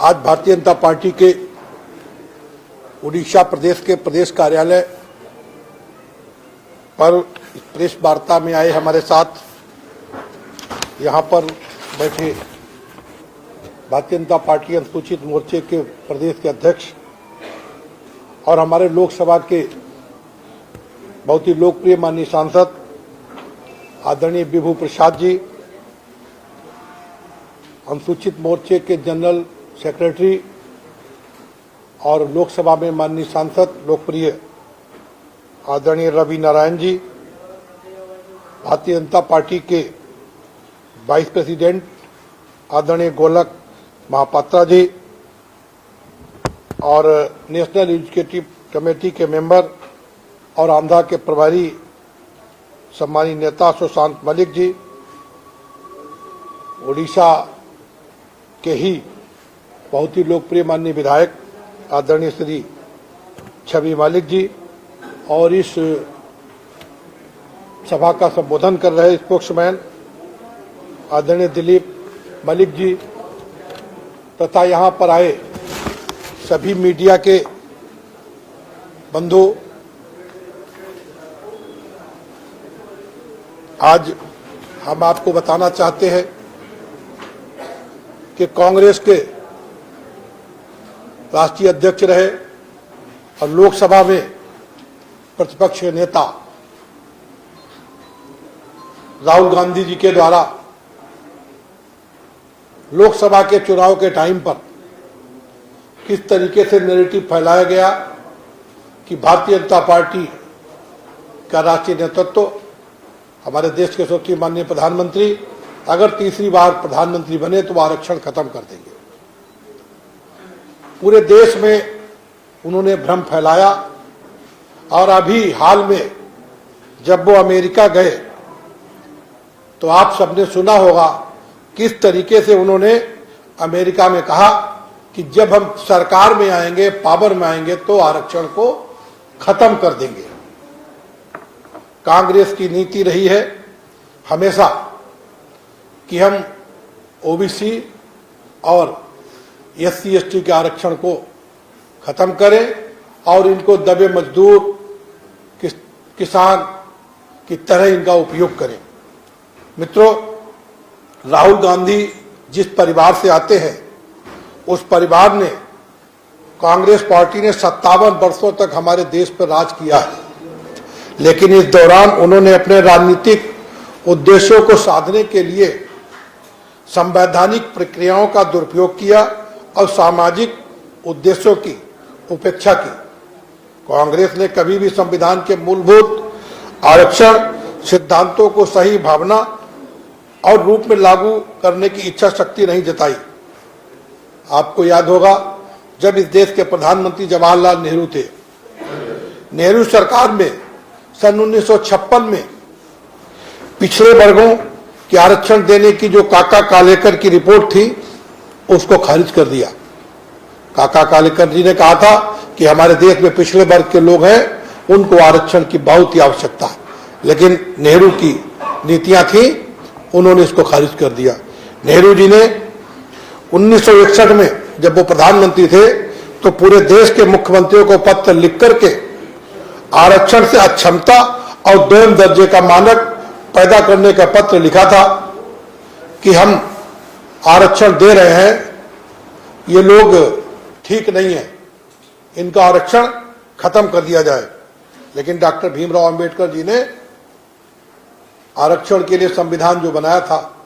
आज भारतीय जनता पार्टी के उड़ीसा प्रदेश के प्रदेश कार्यालय पर प्रेस वार्ता में आए हमारे साथ यहाँ पर बैठे भारतीय जनता पार्टी अनुसूचित मोर्चे के प्रदेश के अध्यक्ष और हमारे लोकसभा के बहुत ही लोकप्रिय माननीय सांसद आदरणीय विभू प्रसाद जी, अनुसूचित मोर्चे के जनरल सेक्रेटरी और लोकसभा में माननीय सांसद लोकप्रिय आदरणीय रवि नारायण जी, भारतीय जनता पार्टी के वाइस प्रेसिडेंट आदरणीय गोलक महापात्रा जी और नेशनल एजुकेटिव कमेटी के मेंबर और आंध्रा के प्रभारी सम्मानित नेता सुशांत मलिक जी, उड़ीसा के ही बहुत ही लोकप्रिय माननीय विधायक आदरणीय श्री छवि मलिक जी और इस सभा का संबोधन कर रहे स्पोक्समैन आदरणीय दिलीप मलिक जी तथा यहाँ पर आए सभी मीडिया के बंधु। आज हम आपको बताना चाहते हैं कि कांग्रेस के राष्ट्रीय अध्यक्ष रहे और लोकसभा में प्रतिपक्ष के नेता राहुल गांधी जी के द्वारा लोकसभा के चुनाव के टाइम पर किस तरीके से नैरेटिव फैलाया गया कि भारतीय जनता पार्टी का राष्ट्रीय नेतृत्व हमारे देश के सबसे माननीय प्रधानमंत्री अगर तीसरी बार प्रधानमंत्री बने तो आरक्षण खत्म कर देंगे। पूरे देश में उन्होंने भ्रम फैलाया और अभी हाल में जब वो अमेरिका गए तो आप सबने सुना होगा किस तरीके से उन्होंने अमेरिका में कहा कि जब हम सरकार में आएंगे, पावर में आएंगे तो आरक्षण को खत्म कर देंगे। कांग्रेस की नीति रही है हमेशा कि हम ओबीसी और एससी एसटी के आरक्षण को खत्म करें और इनको दबे मजदूर किसान की तरह इनका उपयोग करें। मित्रों, राहुल गांधी जिस परिवार से आते हैं उस परिवार ने कांग्रेस पार्टी ने 57 वर्षों तक हमारे देश पर राज किया है, लेकिन इस दौरान उन्होंने अपने राजनीतिक उद्देश्यों को साधने के लिए संवैधानिक प्रक्रियाओं का दुरुपयोग किया और सामाजिक उद्देश्यों की उपेक्षा की। कांग्रेस ने कभी भी संविधान के मूलभूत आरक्षण सिद्धांतों को सही भावना और रूप में लागू करने की इच्छा शक्ति नहीं जताई। आपको याद होगा जब इस देश के प्रधानमंत्री जवाहरलाल नेहरू थे, नेहरू सरकार में सन 1956 में पिछड़े वर्गों के आरक्षण देने की जो काका कालेकर की रिपोर्ट थी उसको खारिज कर दिया। काका कालेकर जी ने कहा था कि हमारे देश में पिछड़े वर्ग के लोग हैं, उनको आरक्षण की बहुत ही आवश्यकता है, लेकिन नेहरू की नीतियां थी, उन्होंने इसको खारिज कर दिया। नेहरू जी ने 1961 में जब वो प्रधानमंत्री थे तो पूरे देश के मुख्यमंत्रियों को पत्र लिख करके आरक्षण से अक्षमता और दोयम दर्जे का मानक पैदा करने का पत्र लिखा था कि हम आरक्षण दे रहे हैं, ये लोग ठीक नहीं है, इनका आरक्षण खत्म कर दिया जाए। लेकिन डॉक्टर भीमराव अंबेडकर जी ने आरक्षण के लिए संविधान जो बनाया था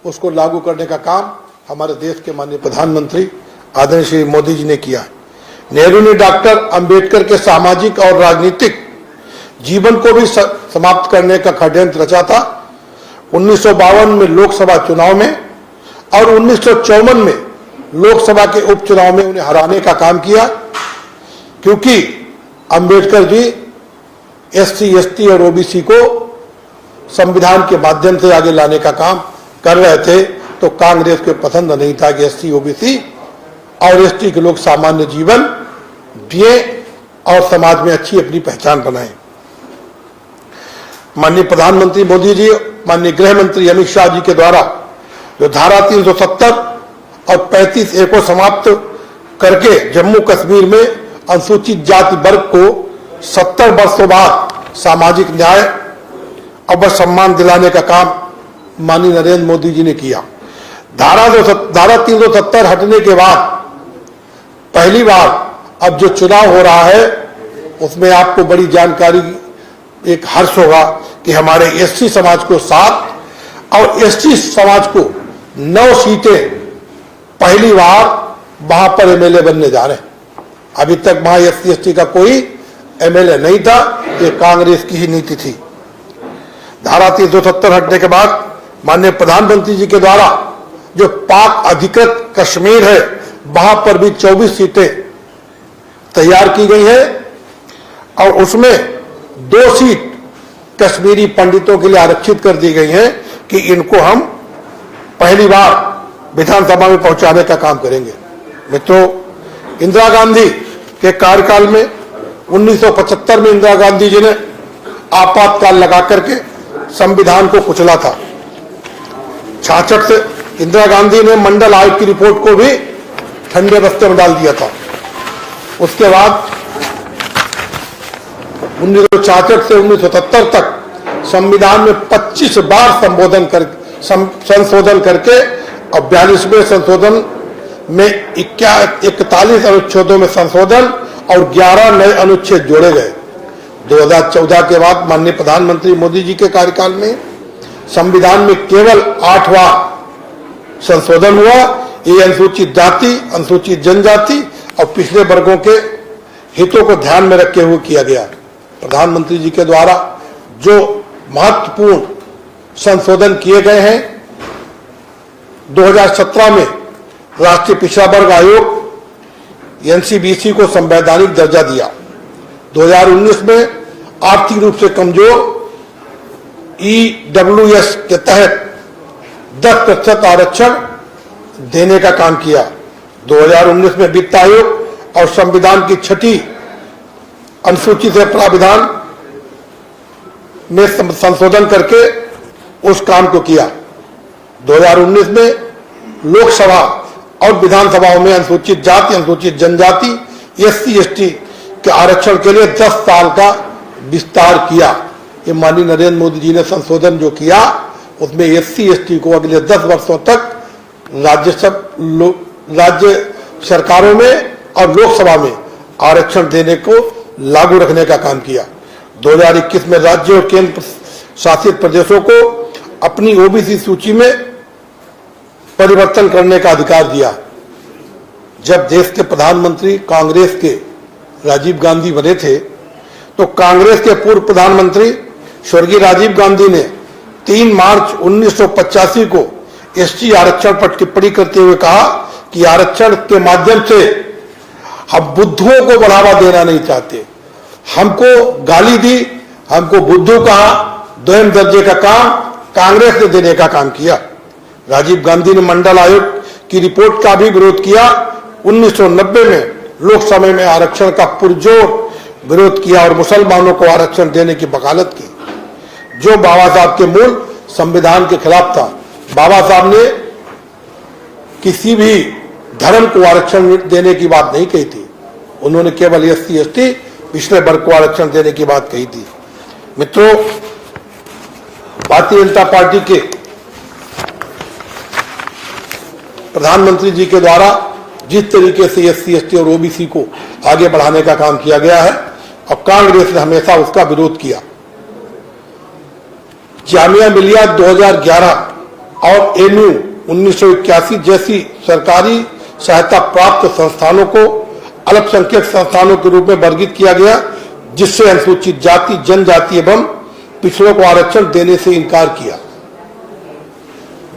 उसको लागू करने का काम हमारे देश के माननीय प्रधानमंत्री आदरणीय श्री मोदी जी ने किया। नेहरू ने डॉक्टर अंबेडकर के सामाजिक और राजनीतिक जीवन को भी समाप्त करने का षड्यंत्र रचा था। 1952 में लोकसभा चुनाव में और 1954 में लोकसभा के उपचुनाव में उन्हें हराने का काम किया, क्योंकि अंबेडकर जी एससी एसटी और ओबीसी को संविधान के माध्यम से आगे लाने का काम कर रहे थे। तो कांग्रेस को पसंद नहीं था कि एससी ओबीसी और एसटी के लोग सामान्य जीवन जिए और समाज में अच्छी अपनी पहचान बनाएं। माननीय प्रधानमंत्री मोदी जी, माननीय गृह मंत्री अमित शाह जी के द्वारा जो धारा 370 और 35A को समाप्त करके जम्मू कश्मीर में अनुसूचित जाति वर्ग को 70 वर्षों बाद सामाजिक न्याय और सम्मान दिलाने का काम माननीय नरेंद्र मोदी जी ने किया। धारा 370 हटने के बाद पहली बार अब जो चुनाव हो रहा है उसमें आपको बड़ी जानकारी, एक हर्ष होगा कि हमारे एससी समाज को 7 और एसटी समाज को 9 सीटें पहली बार वहां पर एमएलए बनने जा रहे हैं। अभी तक वहां एससी एसटी का कोई एमएलए नहीं था, ये कांग्रेस की ही नीति थी। धारा 370 हटने के बाद माननीय प्रधानमंत्री जी के द्वारा जो पाक अधिकृत कश्मीर है वहां पर भी 24 सीटें तैयार की गई हैं और उसमें 2 सीट कश्मीरी पंडितों के लिए आरक्षित कर दी गई हैं कि इनको हम पहली बार विधानसभा में पहुंचाने का काम करेंगे। मित्रों, इंदिरा गांधी के कार्यकाल में 1975 में इंदिरा गांधी जी ने आपातकाल लगा करके संविधान को कुचला था। 66 से इंदिरा गांधी ने मंडल आयोग की रिपोर्ट को भी ठंडे बस्ते में डाल दिया था। उसके बाद 1966 से 1970 तक संविधान में 25 बार संशोधन करके और 42वें संशोधन में 41 अनुच्छेदों में संशोधन और 11 नए अनुच्छेद जोड़े गए। 2014 के बाद माननीय प्रधानमंत्री मोदी जी के कार्यकाल में संविधान में केवल 8वां संशोधन हुआ। ये अनुसूचित जाति, अनुसूचित जनजाति और पिछड़े वर्गों के हितों को ध्यान में रखते हुए किया गया। प्रधानमंत्री जी के द्वारा जो महत्वपूर्ण संशोधन किए गए हैं, 2017 में राष्ट्रीय पिछड़ा वर्ग आयोग एनसीबीसी को संवैधानिक दर्जा दिया। 2019 में आर्थिक रूप से कमजोर ईडब्ल्यूएस के तहत 10% आरक्षण देने का काम किया। 2019 में वित्त आयोग और संविधान की 6ठी अनुसूची से प्राविधान में संशोधन करके उस काम को किया। 2019 में लोकसभा और विधानसभाओं में अनुसूचित जाति, अनुसूचित जनजाति, एससी एसटी के आरक्षण के लिए 10 साल का विस्तार किया। ये माननीय नरेंद्र मोदी जी ने संशोधन जो किया उसमें एससी एसटी को अगले 10 वर्षों तक राज्य सरकारों में और लोकसभा में आरक्षण देने को लागू रखने का काम किया। 2021 में राज्य और केंद्र शासित प्रदेशों को अपनी ओबीसी सूची में परिवर्तन करने का अधिकार दिया। जब देश के प्रधानमंत्री कांग्रेस के राजीव गांधी बने थे तो कांग्रेस के पूर्व प्रधानमंत्री स्वर्गीय राजीव गांधी ने 3 मार्च 1985 को एसटी आरक्षण पर टिप्पणी करते हुए कहा कि आरक्षण के माध्यम से हम बुद्धुओं को बढ़ावा देना नहीं चाहते। हमको गाली दी, हमको बुद्धू कहा, 2म दर्जे का काम कांग्रेस ने देने का काम किया। राजीव गांधी ने मंडल आयोग की रिपोर्ट का भी विरोध किया। 1990 में लोकसभा में आरक्षण का पुरजोर विरोध किया और मुसलमानों को आरक्षण देने की वकालत की, जो बाबा साहब के मूल संविधान के खिलाफ था। बाबा साहब ने किसी भी धर्म को आरक्षण देने की बात नहीं कही थी, उन्होंने केवल एससी एसटी पिछले वर्ग को आरक्षण देने की बात कही थी। मित्रों, भारतीय जनता पार्टी के प्रधानमंत्री जी के द्वारा जिस तरीके से एससी एसटी और ओबीसी को आगे बढ़ाने का काम किया गया है और कांग्रेस ने हमेशा उसका विरोध किया। जामिया मिलिया 2011 और एनयू 1981 जैसी सरकारी सहायता प्राप्त संस्थानों को अल्पसंख्यक संस्थानों के रूप में वर्गीकृत किया गया, जिससे अनुसूचित जाति, जनजाति एवं पिछड़ों को आरक्षण देने से इनकार किया।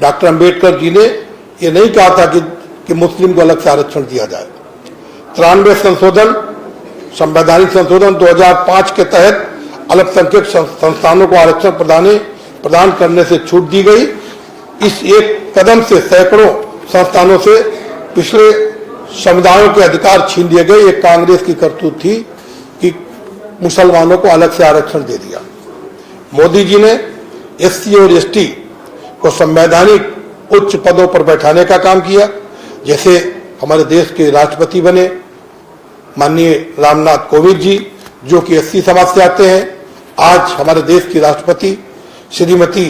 डॉक्टर अंबेडकर जी ने यह नहीं कहा था कि मुस्लिम को अलग से आरक्षण दिया जाए। 93 संशोधन, संवैधानिक संशोधन 2005 के तहत अल्पसंख्यक संस्थानों को आरक्षण प्रदान करने से छूट दी गई। इस एक कदम से सैकड़ों संस्थानों से पिछड़े समुदायों के अधिकार छीन लिए गए। एक कांग्रेस की करतूत थी कि मुसलमानों को अलग से आरक्षण दे दिया। मोदी जी ने एससी और एसटी को संवैधानिक उच्च पदों पर बैठाने का काम किया। जैसे हमारे देश के राष्ट्रपति बने माननीय रामनाथ कोविंद जी, जो कि एससी समाज से आते हैं। आज हमारे देश की राष्ट्रपति श्रीमती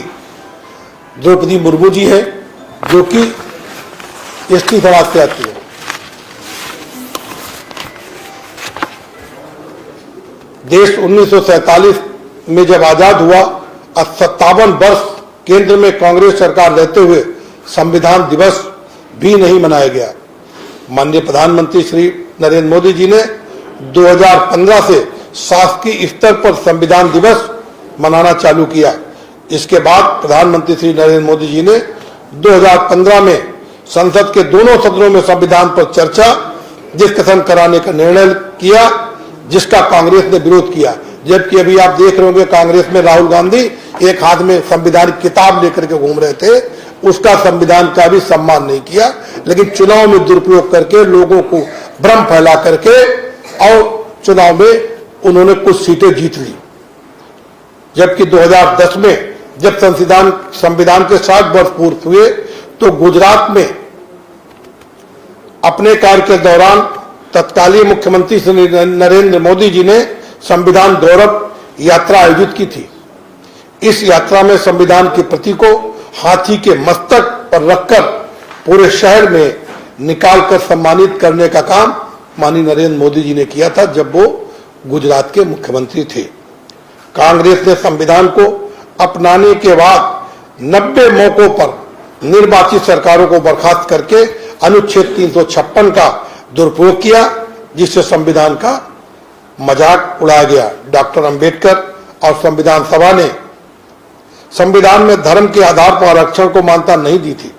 द्रौपदी मुर्मू जी हैं, जो कि एसटी समाज से आती है। देश 1947 में जब आजाद हुआ, 57 वर्ष केंद्र में कांग्रेस सरकार रहते हुए संविधान दिवस भी नहीं मनाया गया। माननीय प्रधानमंत्री श्री नरेंद्र मोदी जी ने 2015 से शासकीय स्तर पर संविधान दिवस मनाना चालू किया। इसके बाद प्रधानमंत्री श्री नरेंद्र मोदी जी ने 2015 में संसद के दोनों सदनों में संविधान पर चर्चा डिस्कशन कराने का निर्णय किया, जिसका कांग्रेस ने विरोध किया। जबकि अभी आप देख रहे होंगे कांग्रेस में राहुल गांधी एक हाथ में संविधान किताब लेकर के घूम रहे थे, उसका संविधान का भी सम्मान नहीं किया, लेकिन चुनाव में दुरुपयोग करके लोगों को भ्रम फैला करके और चुनाव में उन्होंने कुछ सीटें जीत ली। जबकि 2010 में जब संविधान के 60 वर्ष पूर्ण हुए तो गुजरात में अपने कार्य के दौरान तत्कालीन मुख्यमंत्री श्री नरेंद्र मोदी जी ने संविधान गौरव यात्रा आयोजित की थी। इस यात्रा में संविधान की प्रति को हाथी के मस्तक पर रखकर पूरे शहर में निकालकर सम्मानित करने का काम माननीय नरेंद्र मोदी जी ने किया था, जब वो गुजरात के मुख्यमंत्री थे। कांग्रेस ने संविधान को अपनाने के बाद 90 मौकों पर निर्वाचित सरकारों को बर्खास्त करके अनुच्छेद 356 का दुरुपयोग किया, जिससे संविधान का मजाक उड़ाया गया। डॉक्टर अंबेडकर और संविधान सभा ने संविधान में धर्म के आधार पर आरक्षण को मान्यता नहीं दी थी।